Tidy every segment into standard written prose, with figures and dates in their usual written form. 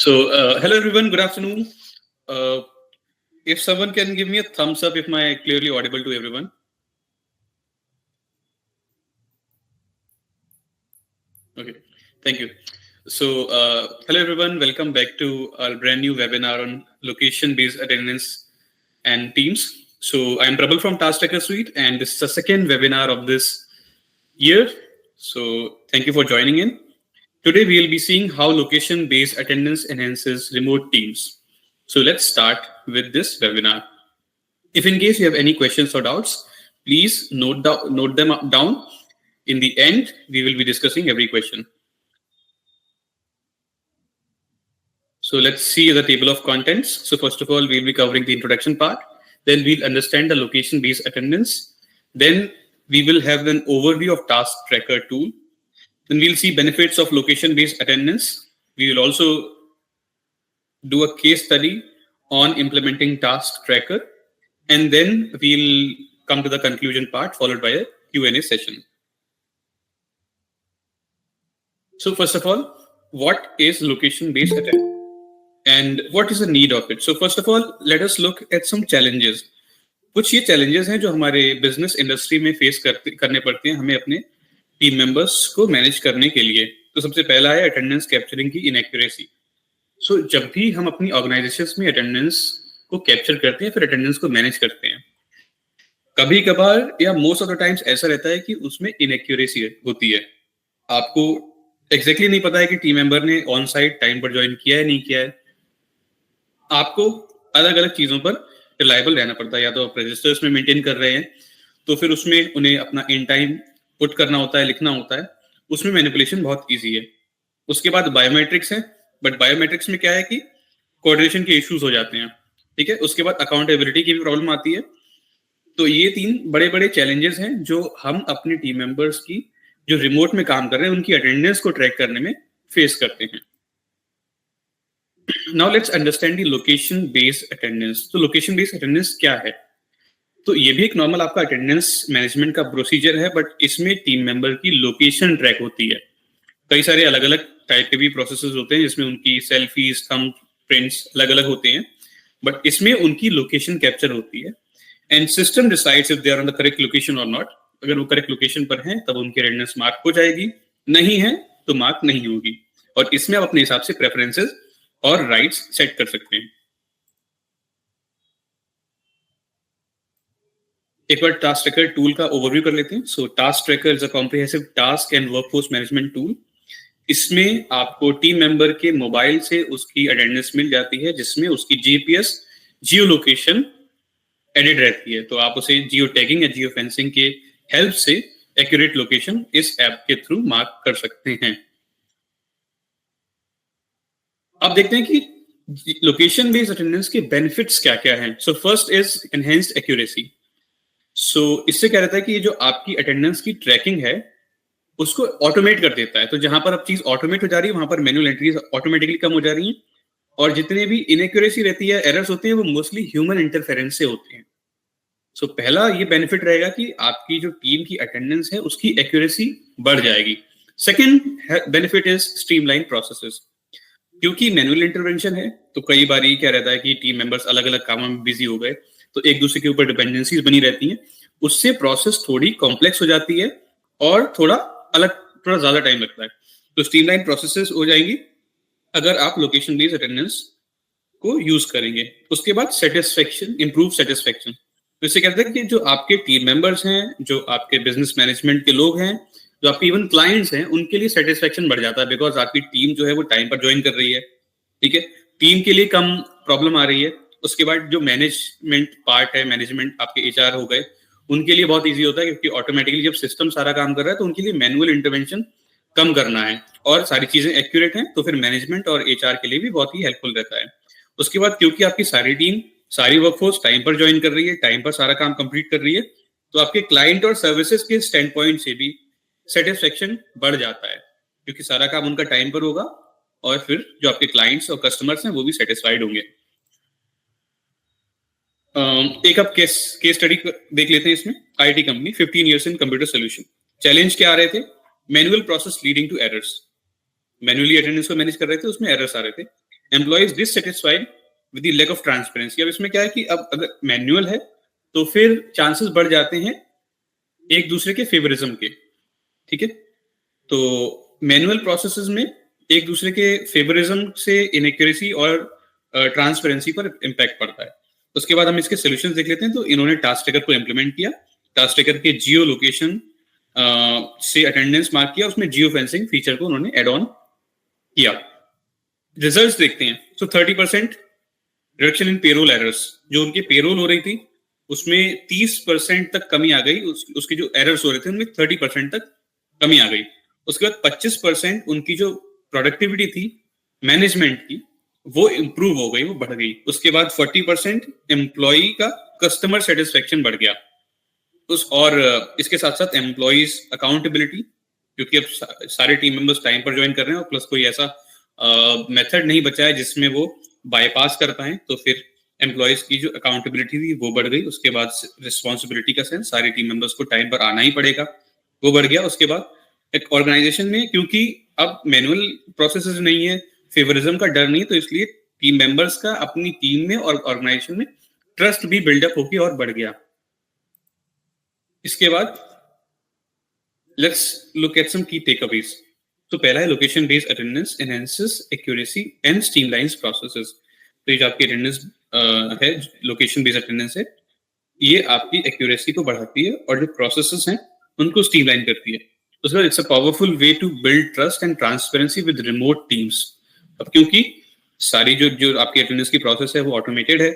Hello everyone, good afternoon. Uh, if someone can give me a thumbs up if my clearly audible to everyone. Okay, thank you. Hello everyone, welcome back to our brand new webinar on location-based attendance and teams. So I'm Prabal from Task Tracker Suite, and this is the second webinar of this year. So thank you for joining in. Today we'll be seeing how location-based attendance enhances remote teams. So let's start with this webinar. If in case you have any questions or doubts, please note them down. In the end, we will be discussing every question. So let's see the table of contents. So first of all, we'll be covering the introduction part. Then we'll understand the location-based attendance. Then we will have an overview of Task Tracker tool. Then we'll see benefits of location-based attendance. We will also do a case study on implementing Task Tracker. And then we'll come to the conclusion part, followed by a Q&A session. So first of all, what is location-based attendance and what is the need of it? So first of all, let us look at some challenges. कुछ ये challenges हैं जो हमारे business industry में face करने पड़ते हैं हमें अपने team members को manage करने के लिए. तो सबसे पहला है attendance capturing की inaccuracy. So जब भी हम अपनी organizations में attendance को capture करते हैं फिर attendance को manage करते हैं, कभी कभार या most of the times ऐसा रहता है कि उसमें inaccuracy होती है. आपको exactly नहीं पता है कि टीम मेंबर ने ऑन साइट टाइम पर ज्वाइन किया है नहीं किया है. आपको अलग अलग चीजों पर रिलायबल रहना पड़ता है. या तो आप रजिस्टर्स में मेंटेन कर रहे हैं तो फिर उसमें उन्हें अपना इन टाइम पुट करना होता है, लिखना होता है. उसमें मैनिपुलेशन बहुत ईजी है. उसके बाद बायोमेट्रिक्स है, बट बायोमेट्रिक्स में क्या है कि कोऑर्डिनेशन के इश्यूज हो जाते हैं. ठीक है. उसके बाद अकाउंटेबिलिटी की भी प्रॉब्लम आती है. तो ये तीन बड़े बड़े चैलेंजेस हैं जो हम अपने टीम मेंबर्स की जो रिमोट में काम कर रहे हैं उनकी अटेंडेंस को ट्रैक करने में फेस करते हैं. Now let's understand the location based attendance. तो लोकेशन बेस्ड अटेंडेंस क्या है? तो ये भी एक नॉर्मल आपका अटेंडेंस मैनेजमेंट का प्रोसीजर है, बट इसमें टीम मेंबर की लोकेशन ट्रैक होती है. कई सारे अलग अलग टाइप के भी प्रोसेसेस होते हैं जिसमें उनकी सेल्फीज, थंब प्रिंट्स अलग अलग होते हैं, बट इसमें उनकी लोकेशन कैप्चर होती है. And system decides if they are on the correct location और नॉट. अगर वो करेक्ट लोकेशन पर हैं तब उनकी अटेंडेंस मार्क हो जाएगी, नहीं है तो मार्क नहीं होगी. और इसमें आप अपने हिसाब से प्रेफरेंसेस और राइट्स सेट कर सकते हैं. एक बार टास्क ट्रैकर टूल का ओवरव्यू कर लेते हैं. सो task tracker is a comprehensive task and workforce management tool. इसमें आपको टीम मेंबर के मोबाइल से उसकी अटेंडेंस मिल जाती है जिसमें उसकी जीपीएस जियो लोकेशन एडिट रहती है. तो आप उसे जियो टैगिंग या जियो फेंसिंग के हेल्प से एक्यूरेट लोकेशन इस ऐप के थ्रू मार्क कर सकते हैं. अब देखते हैं कि लोकेशन बेस्ड अटेंडेंस के बेनिफिट्स क्या क्या हैं. So first is enhanced accuracy. So इससे क्या रहता है कि ये जो आपकी अटेंडेंस की ट्रैकिंग है उसको ऑटोमेट कर देता है. तो जहां पर अब चीज ऑटोमेट हो जा रही है वहां पर मैनुअल एंट्रीज ऑटोमेटिकली कम हो जा रही हैं, और जितने भी इनएक्यूरेसी रहती है, एरर्स होते हैं, वो मोस्टली ह्यूमन इंटरफेरेंस से होते हैं. सो पहला ये बेनिफिट रहेगा कि आपकी जो टीम की अटेंडेंस है उसकी एक्यूरेसी बढ़ जाएगी. Second benefit is streamline processes. क्योंकि मैनुअल इंटरवेंशन है तो कई बार ये क्या रहता है कि टीम मेंबर्स अलग अलग कामों में बिजी हो गए तो एक दूसरे के ऊपर डिपेंडेंसीज बनी रहती हैं. उससे प्रोसेस थोड़ी कॉम्प्लेक्स हो जाती है और थोड़ा ज्यादा टाइम लगता है. तो स्ट्रीमलाइन प्रोसेसेस हो जाएंगी अगर आप लोकेशन बेस्ड अटेंडेंस को यूज करेंगे. उसके बाद सेटिस्फेक्शन, इंप्रूव सेटिस्फेक्शन. तो इससे कहते हैं कि जो आपके टीम मेंबर्स हैं, जो आपके बिजनेस मैनेजमेंट के लोग हैं, जो आपके इवन क्लाइंट्स हैं, उनके लिए सेटिस्फेक्शन बढ़ जाता है बिकॉज आपकी टीम जो है वो टाइम पर ज्वाइन कर रही है. ठीक है. टीम के लिए कम प्रॉब्लम आ रही है. उसके बाद जो मैनेजमेंट पार्ट है, मैनेजमेंट आपके एचआर हो गए, उनके लिए बहुत ईजी होता है क्योंकि ऑटोमेटिकली जब सिस्टम सारा काम कर रहा है तो उनके लिए मैनुअल इंटरवेंशन कम करना है और सारी चीजें एक्यूरेट हैं तो फिर मैनेजमेंट और एचआर के लिए भी बहुत ही हेल्पफुल रहता है. उसके बाद क्योंकि आपकी सारी टीम, सारी वर्कफोर्स टाइम पर ज्वाइन कर रही है, टाइम पर सारा काम कंप्लीट कर रही है, तो आपके क्लाइंट और सर्विसेज के स्टैंड पॉइंट से भी सेटिस्फेक्शन बढ़ जाता है क्योंकि सारा काम उनका टाइम पर होगा और फिर जो आपके क्लाइंट्स और कस्टमर्स हैं वो भी सेटिस्फाइड होंगे. एक आप केस स्टडी देख लेते हैं. इसमें IT company 15 years in computer solution. Challenge क्या आ रहे थे? Manual process leading to errors. Manually attendance को मैनेज कर रहे थे, उसमें एरर्स आ रहे थे. Employees dissatisfied with the lack of transparency. अब इसमें क्या है कि अब अगर मैनुअल है तो फिर चांसेस बढ़ जाते हैं एक दूसरे के फेवरिज्म के, ठीक है। तो मैनुअल प्रोसेसेस में एक दूसरे के फेवरिज्म से इनएक्यूरेसी और ट्रांसपेरेंसी पर इम्पैक्ट पड़ता है। उसके बाद हम इसके सॉल्यूशंस देख लेते हैं। तो इन्होंने टास्क ट्रैकर को इम्प्लीमेंट किया, टास्क ट्रैकर के जियो लोकेशन से अटेंडेंस मार्क किया, उसमें जियो फेंसिंग फीचर को उन्होंने एड ऑन किया। रिजल्ट्स देखते हैं। तो 30% रिडक्शन इन पेरोल एरर्स, जो उनकी पेरोल हो रही थी उसमें 30% तक कमी आ गई, उसके जो एरर्स हो रहे थे उनमें 30% तक कमी आ गई। उसके बाद 25% उनकी जो प्रोडक्टिविटी थी मैनेजमेंट की वो इंप्रूव हो गई, वो बढ़ गई। उसके बाद 40% एम्प्लॉय का कस्टमर सेटिस्फेक्शन बढ़ गया। और इसके साथ साथ एम्प्लॉइज अकाउंटेबिलिटी, क्योंकि अब सारे टीम मेंबर्स टाइम पर ज्वाइन कर रहे हैं और प्लस कोई ऐसा मेथड नहीं बचा है जिसमें वो बाईपास कर पाए, तो फिर एम्प्लॉइज की जो अकाउंटेबिलिटी थी वो बढ़ गई। उसके बाद रिस्पॉन्सिबिलिटी का सेंस, सारे टीम मेंबर्स को टाइम पर आना ही पड़ेगा, वो बढ़ गया। उसके बाद एक ऑर्गेनाइजेशन में, क्योंकि अब मैनुअल प्रोसेसेस नहीं है, फेवरिज्म का डर नहीं, तो इसलिए टीम मेंबर्स का अपनी टीम में और ऑर्गेनाइजेशन में ट्रस्ट भी बिल्डअप होके और बढ़ गया। इसके बाद लेट्स लुक एट सम की टेकअवेज। तो पहला है location based attendance enhances accuracy and streamlines processes. तो ये जो आपकी अटेंडेंस है, लोकेशन बेस्ड अटेंडेंस है, ये आपकी एक्यूरेसी को बढ़ाती है और जो प्रोसेसेस हैं उनको स्ट्रीमलाइन करती है। उसके बाद it's a powerful way to build trust and transparency with remote teams. अब क्योंकि सारी जो आपकी अटेंडेंस की प्रोसेस है वो ऑटोमेटेड है,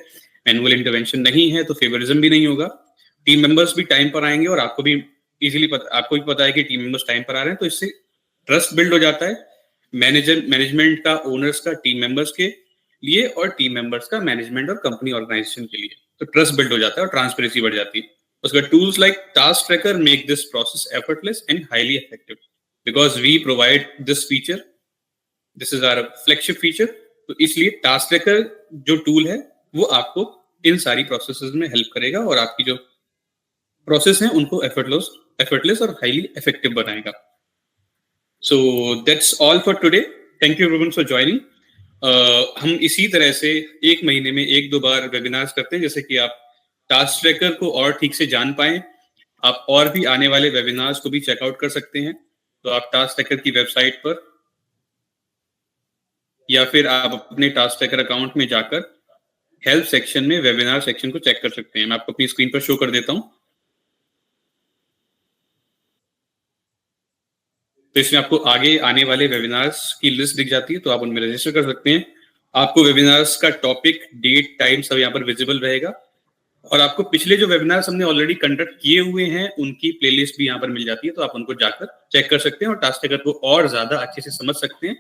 मैनुअल इंटरवेंशन नहीं है, तो फेवरिज्म भी नहीं होगा, टीम मेंबर्स भी टाइम पर आएंगे और आपको भी इजीली आपको भी पता है कि टीम मेंबर्स टाइम पर आ रहे हैं, तो इससे ट्रस्ट बिल्ड हो जाता है मैनेजमेंट का, ओनर्स का, टीम मेंबर्स के लिए, और टीम मेंबर्स का मैनेजमेंट और कंपनी ऑर्गेनाइजेशन के लिए। तो ट्रस्ट बिल्ड हो जाता है और ट्रांसपेरेंसी बढ़ जाती है। उसका tools like task tracker make this process effortless and highly effective because we provide this feature, this is our flagship feature. तो इसलिए टास्क ट्रैकर जो टूल है वो आपको इन सारी प्रोसेसेस में हेल्प करेगा और आपकी जो प्रोसेस है उनको एफर्टलेस और हाईली इफेक्टिव बनाएगा। So that's all for today. Thank you everyone for joining. हम इसी तरह से एक महीने में 1-2 बार वेबिनार्स करते हैं, जैसे कि आप टास्क ट्रैकर को और ठीक से जान पाएं। आप और भी आने वाले वेबिनार्स को भी चेकआउट कर सकते हैं। तो आप टास्क ट्रैकर की वेबसाइट पर या फिर आप अपने टास्क ट्रैकर अकाउंट में जाकर हेल्प सेक्शन में वेबिनार सेक्शन को चेक कर सकते हैं। मैं आपको अपनी स्क्रीन पर शो कर देता हूं। तो इसमें आपको आगे आने वाले वेबिनार्स की लिस्ट दिख जाती है, तो आप उनमें रजिस्टर कर सकते हैं। आपको वेबिनार्स का टॉपिक, डेट, टाइम सब यहाँ पर विजिबल रहेगा और आपको पिछले जो वेबिनार्स हमने ऑलरेडी कंडक्ट किए हुए हैं उनकी प्लेलिस्ट भी यहाँ पर मिल जाती है, तो आप उनको जाकर चेक कर सकते हैं और टास्क ट्रैकर को और ज्यादा अच्छे से समझ सकते हैं,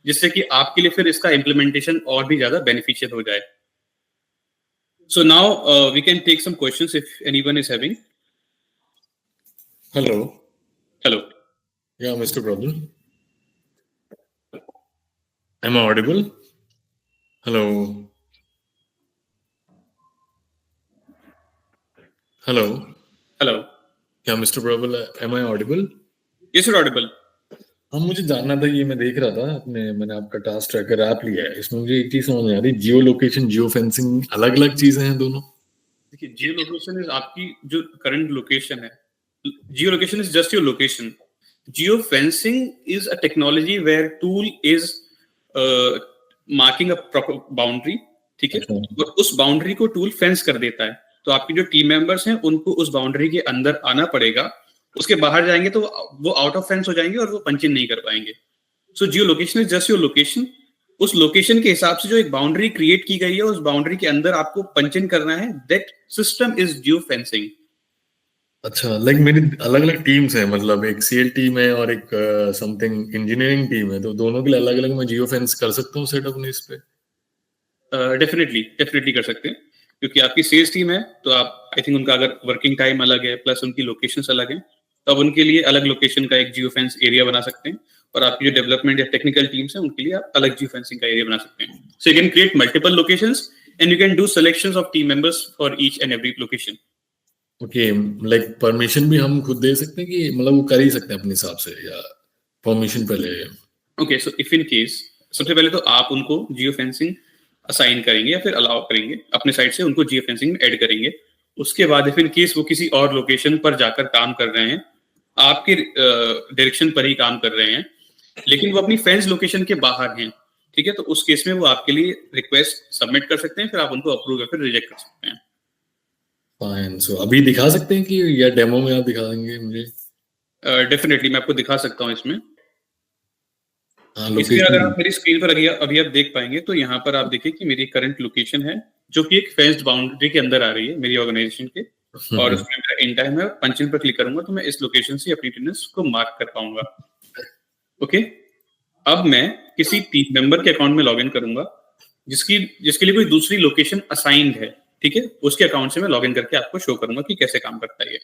जिससे कि आपके लिए फिर इसका इम्प्लीमेंटेशन और भी ज्यादा बेनिफिशियल हो जाए। So now we can take some questions if anyone is having. Hello. Hello. Yeah, Mr. Prabhu. Am I audible? Hello. Hello. Hello. Yeah, Mr. Prabhu, am I audible? Yes, you're audible. हाँ, मुझे जानना था, ये मैं देख रहा था मैंने आपका टास्क ट्रैकर ऐप लिया है, इसमें मुझे एक चीज समझ नहीं आ रही, जियो लोकेशन, जियो फेंसिंग अलग अलग चीजें हैं दोनों? देखिए, जियो लोकेशन इज आपकी जो करंट लोकेशन है, geo location is just your location. Geo fencing is a technology where tool is marking a proper boundary, ठीक है, और उस बाउंड्री को टूल फेंस कर देता है। तो आपकी जो टीम मेंबर्स हैं उनको उस बाउंड्री के अंदर आना पड़ेगा, उसके बाहर जाएंगे तो वो आउट ऑफ फेंस हो जाएंगे और वो पंच इन नहीं कर पाएंगे। So geo location is just your location. उस लोकेशन के हिसाब से जो एक बाउंड्री क्रिएट की गई है, उस बाउंड्री के अंदर आपको पंच इन करना है। That system is geo fencing. अच्छा, लाइक मेरी अलग अलग टीम्स हैं, मतलब एक सेल टीम है और एक समथिंग इंजीनियरिंग टीम है, तो दोनों के लिए अलग अलग मैं जियो फेंस कर सकता हूँ सेट अपने इस पे? डेफिनेटली कर सकते हैं, क्योंकि आपकी सेल्स टीम है तो आप, आई थिंक उनका अगर वर्किंग टाइम अलग है प्लस उनकी लोकेशंस अलग हैं, तो अब उनके लिए अलग लोकेशन का एक जियो फेंस एरिया बना सकते हैं, और आपकी जो डेवलपमेंट या टेक्निकल टीम्स हैं उनके लिए आप अलग जियो फेंसिंग का एरिया बना सकते हैं। So you can create multiple locations and you can do selections of team members for each and every location. Okay, like permission भी हम खुद दे सकते हैं कि मतलब वो कर ही सकते हैं अपने हिसाब से, या परमिशन पहले? Okay, so if in case सबसे पहले तो आप उनको जियो फेंसिंग असाइन करेंगे या फिर अलाउ करेंगे, अपने साइड से उनको जियो फेंसिंग में ऐड करेंगे। उसके बाद इफ इन केस वो किसी और लोकेशन पर जाकर काम कर रहे हैं, आपके डायरेक्शन पर ही काम कर रहे हैं, लेकिन वो अपनी फेंस लोकेशन के बाहर हैं, ठीक है, तो उस केस में वो आपके लिए रिक्वेस्ट सबमिट कर सकते हैं, फिर आप उनको अप्रूव या फिर रिजेक्ट कर सकते हैं। फाइन। सो अभी दिखा सकते हैं कि, या डेमो में आप दिखा देंगे मुझे? डेफिनेटली मैं आपको दिखा सकता हूँ इसमें। हाँ, इसमें अगर लोकेशन। आप मेरी स्क्रीन पर अभी आप देख पाएंगे तो यहाँ पर आप देखिए कि मेरी करंट लोकेशन है, जो कि एक फेंस्ड बाउंड्री के अंदर आ रही है मेरी ऑर्गेनाइजेशन के, और उसमें मेरा इन टाइम है। पंच इन पर क्लिक करूंगा तो मैं इस लोकेशन से अपनी अटेंडेंस को मार्क कर पाऊंगा। ओके, अब मैं किसी टीम मेंबर के अकाउंट में लॉगिन करूंगा जिसके लिए कोई दूसरी लोकेशन असाइंड है, ठीक है, उसके अकाउंट से मैं लॉगिन करके आपको शो करूंगा कि कैसे काम करता है ये।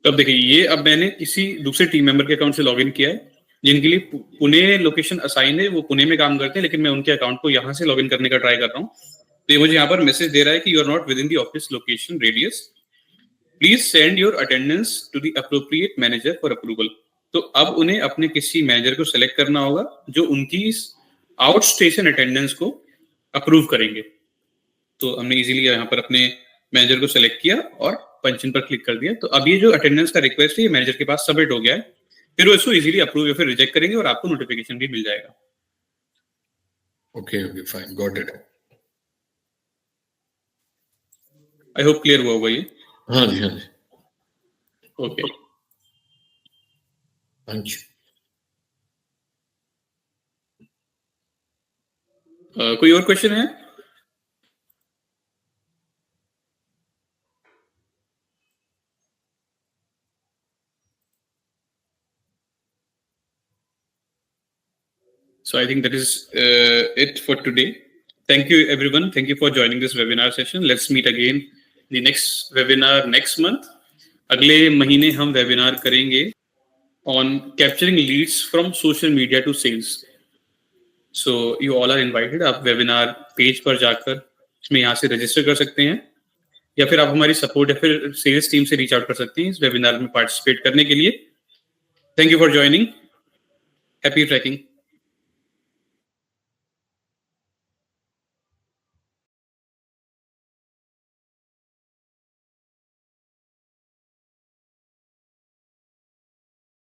तो अब देखिए, ये अब मैंने किसी दूसरे टीम मेंबर के अकाउंट से लॉगिन किया है, जिनके लिए पुणे लोकेशन असाइन है, वो पुणे में काम करते हैं, लेकिन मैं उनके अकाउंट को यहाँ से लॉगिन करने का ट्राई कर रहा हूँ। तो ये मुझे यहाँ पर मैसेज दे रहा है कि you are not within the office location radius, please send your attendance to the appropriate manager for approval. तो अब उन्हें अपने किसी मैनेजर को सेलेक्ट करना होगा जो उनकी आउट स्टेशन अटेंडेंस को अप्रूव करेंगे। तो हमने इजीली यहाँ पर अपने मैनेजर को सेलेक्ट किया और पंच इन पर क्लिक कर दिया। तो अब ये जो अटेंडेंस का रिक्वेस्ट है ये मैनेजर के पास सबमिट हो गया है, फिर वो इसको इजीली अप्रूव या फिर रिजेक्ट करेंगे और आपको नोटिफिकेशन भी मिल जाएगा। Okay okay, fine, got it. I hope clear हुआ होगा ये। हाँ जी, हाँ जी। Okay, thank you. कोई और क्वेश्चन है? So I think that is it for today. Thank you everyone. Thank you for joining this webinar session. Let's meet again the next webinar next month. अगले महीने हम वेबिनार करेंगे on capturing leads from social media to sales. So you all are invited. आप webinar page पर जाकर इसमें यहाँ से रजिस्टर कर सकते हैं, या फिर आप हमारी सपोर्ट या फिर सेल्स टीम से रीच आउट कर सकते हैं इस वेबिनार में पार्टिसिपेट करने के लिए। Thank you for joining. Happy trekking.